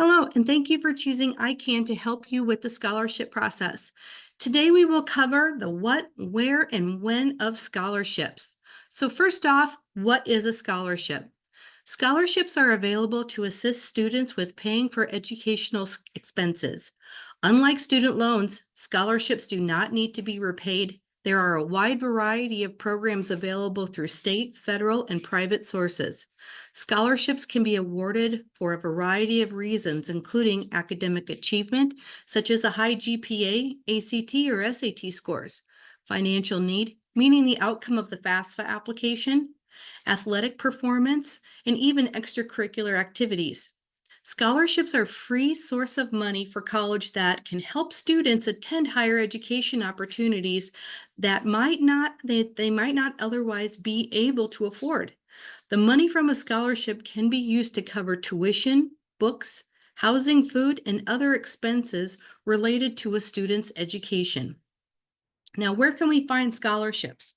Hello, and thank you for choosing ICANN to help you with the scholarship process. Today, we will cover the what, where, and when of scholarships. So first off, what is a scholarship? Scholarships are available to assist students with paying for educational expenses. Unlike student loans, scholarships do not need to be repaid. There are a wide variety of programs available through state, federal, and private sources. Scholarships can be awarded for a variety of reasons, including academic achievement, such as a high GPA, ACT, or SAT scores, financial need, meaning the outcome of the FAFSA application, athletic performance, and even extracurricular activities. Scholarships are a free source of money for college that can help students attend higher education opportunities that they might not otherwise be able to afford. The money from a scholarship can be used to cover tuition, books, housing, food, and other expenses related to a student's education. Now, where can we find scholarships?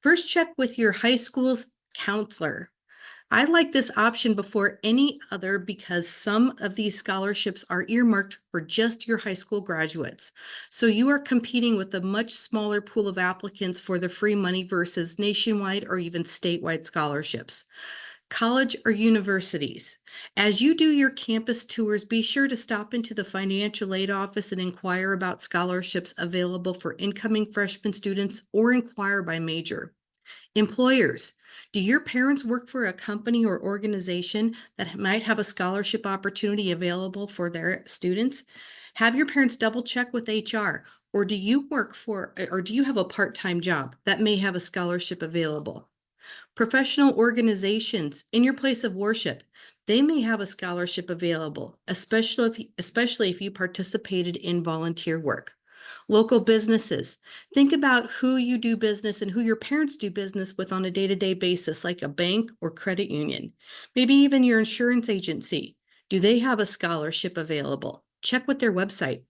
First, check with your high school's counselor. I like this option before any other because some of these scholarships are earmarked for just your high school graduates. So you are competing with a much smaller pool of applicants for the free money versus nationwide or even statewide scholarships. College or universities. As you do your campus tours, be sure to stop into the financial aid office and inquire about scholarships available for incoming freshman students or inquire by major. Employers, do your parents work for a company or organization that might have a scholarship opportunity available for their students? Have your parents double check with HR, or do you have a part-time job that may have a scholarship available? Professional organizations in your place of worship, they may have a scholarship available, especially if you participated in volunteer work. Local businesses, think about who you do business and who your parents do business with on a day-to-day basis, like a bank or credit union. Maybe even your insurance agency. Do they have a scholarship available? Check with their website.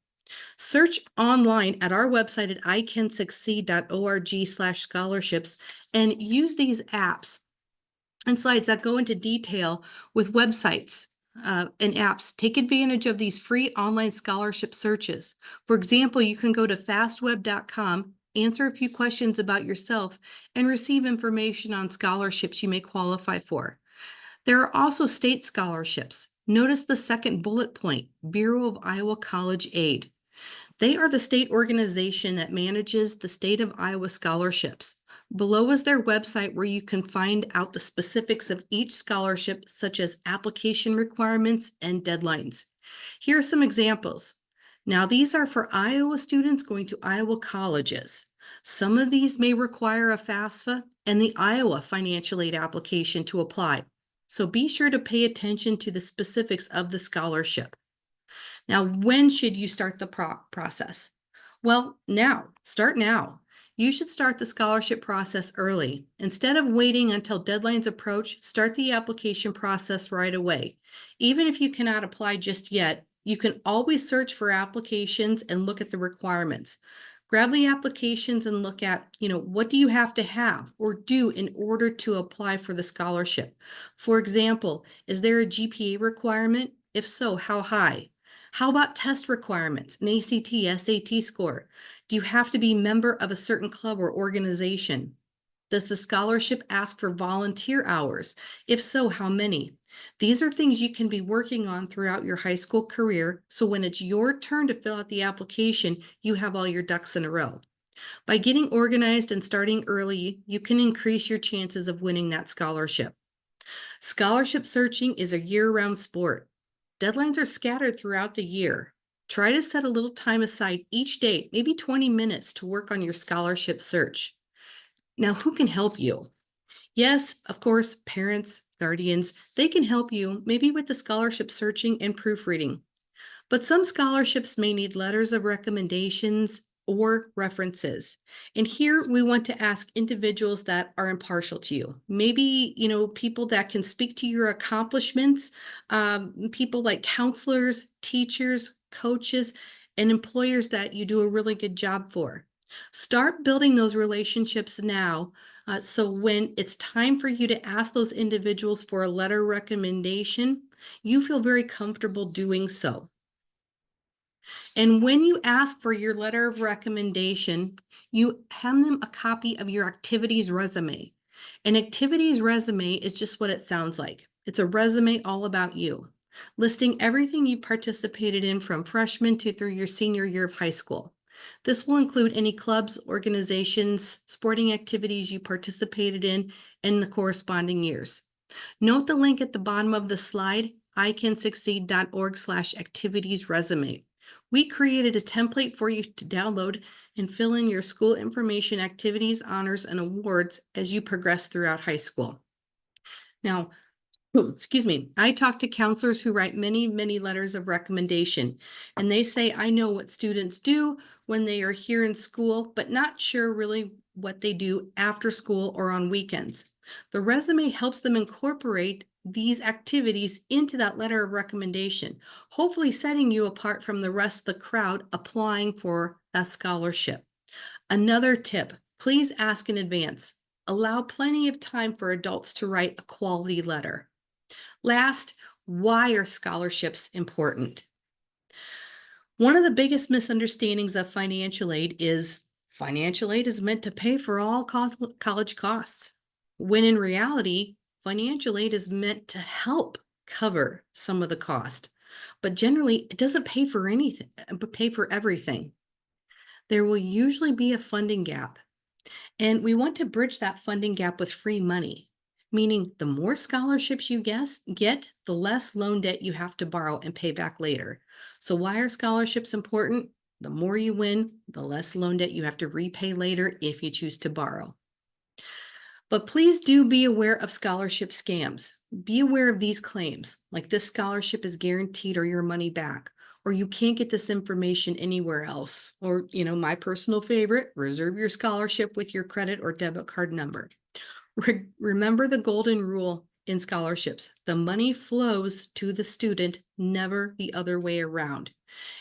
Search online at our website at icansucceed.org/scholarships and use these apps and slides that go into detail with websites and apps. Take advantage of these free online scholarship searches. For example, you can go to fastweb.com, answer a few questions about yourself, and receive information on scholarships you may qualify for. There are also state scholarships. Notice the second bullet point, Bureau of Iowa College Aid. They are the state organization that manages the state of Iowa scholarships. Below is their website where you can find out the specifics of each scholarship, such as application requirements and deadlines. Here are some examples. Now, these are for Iowa students going to Iowa colleges. Some of these may require a FAFSA and the Iowa financial aid application to apply. So be sure to pay attention to the specifics of the scholarship. Now, when should you start the process? Well, start now. You should start the scholarship process early. Instead of waiting until deadlines approach, start the application process right away. Even if you cannot apply just yet, you can always search for applications and look at the requirements. Grab the applications and look at, what do you have to have or do in order to apply for the scholarship? For example, is there a GPA requirement? If so, how high? How about test requirements, an ACT, SAT score? Do you have to be a member of a certain club or organization? Does the scholarship ask for volunteer hours? If so, how many? These are things you can be working on throughout your high school career, so when it's your turn to fill out the application, you have all your ducks in a row. By getting organized and starting early, you can increase your chances of winning that scholarship. Scholarship searching is a year-round sport. Deadlines are scattered throughout the year. Try to set a little time aside each day, maybe 20 minutes, to work on your scholarship search. Now, who can help you? Yes, of course, parents, guardians, they can help you, maybe with the scholarship searching and proofreading. But some scholarships may need letters of recommendations or references. And here we want to ask individuals that are impartial to you. Maybe, people that can speak to your accomplishments, people like counselors, teachers, coaches, and employers that you do a really good job for. Start building those relationships now, so when it's time for you to ask those individuals for a letter recommendation, you feel very comfortable doing so. And when you ask for your letter of recommendation, you hand them a copy of your activities resume. An activities resume is just what it sounds like. It's a resume all about you, listing everything you participated in from freshman to through your senior year of high school. This will include any clubs, organizations, sporting activities you participated in the corresponding years. Note the link at the bottom of the slide, icansucceed.org/activities resume. We created a template for you to download and fill in your school information, activities, honors, and awards as you progress throughout high school. Now, excuse me, I talk to counselors who write many, many letters of recommendation, and they say, I know what students do when they are here in school, but not sure really what they do after school or on weekends. The resume helps them incorporate these activities into that letter of recommendation, hopefully setting you apart from the rest of the crowd applying for a scholarship. Another tip, please ask in advance. Allow plenty of time for adults to write a quality letter. Last, why are scholarships important? One of the biggest misunderstandings of financial aid is financial aid is meant to pay for all college costs, when in reality, financial aid is meant to help cover some of the cost, but generally it doesn't pay for anything, but pay for everything. There will usually be a funding gap, and we want to bridge that funding gap with free money, meaning the more scholarships you get, the less loan debt you have to borrow and pay back later. So why are scholarships important? The more you win, the less loan debt you have to repay later if you choose to borrow. But please do be aware of scholarship scams. Be aware of these claims, like this scholarship is guaranteed or your money back, or you can't get this information anywhere else. Or, my personal favorite, reserve your scholarship with your credit or debit card number. Remember the golden rule in scholarships. The money flows to the student, never the other way around.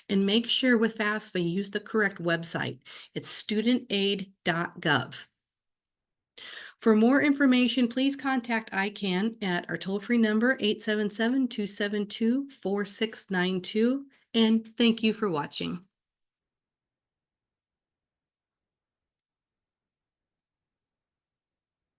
And make sure with FAFSA you use the correct website. It's studentaid.gov. For more information, please contact ICANN at our toll-free number 877-272-4692. And thank you for watching.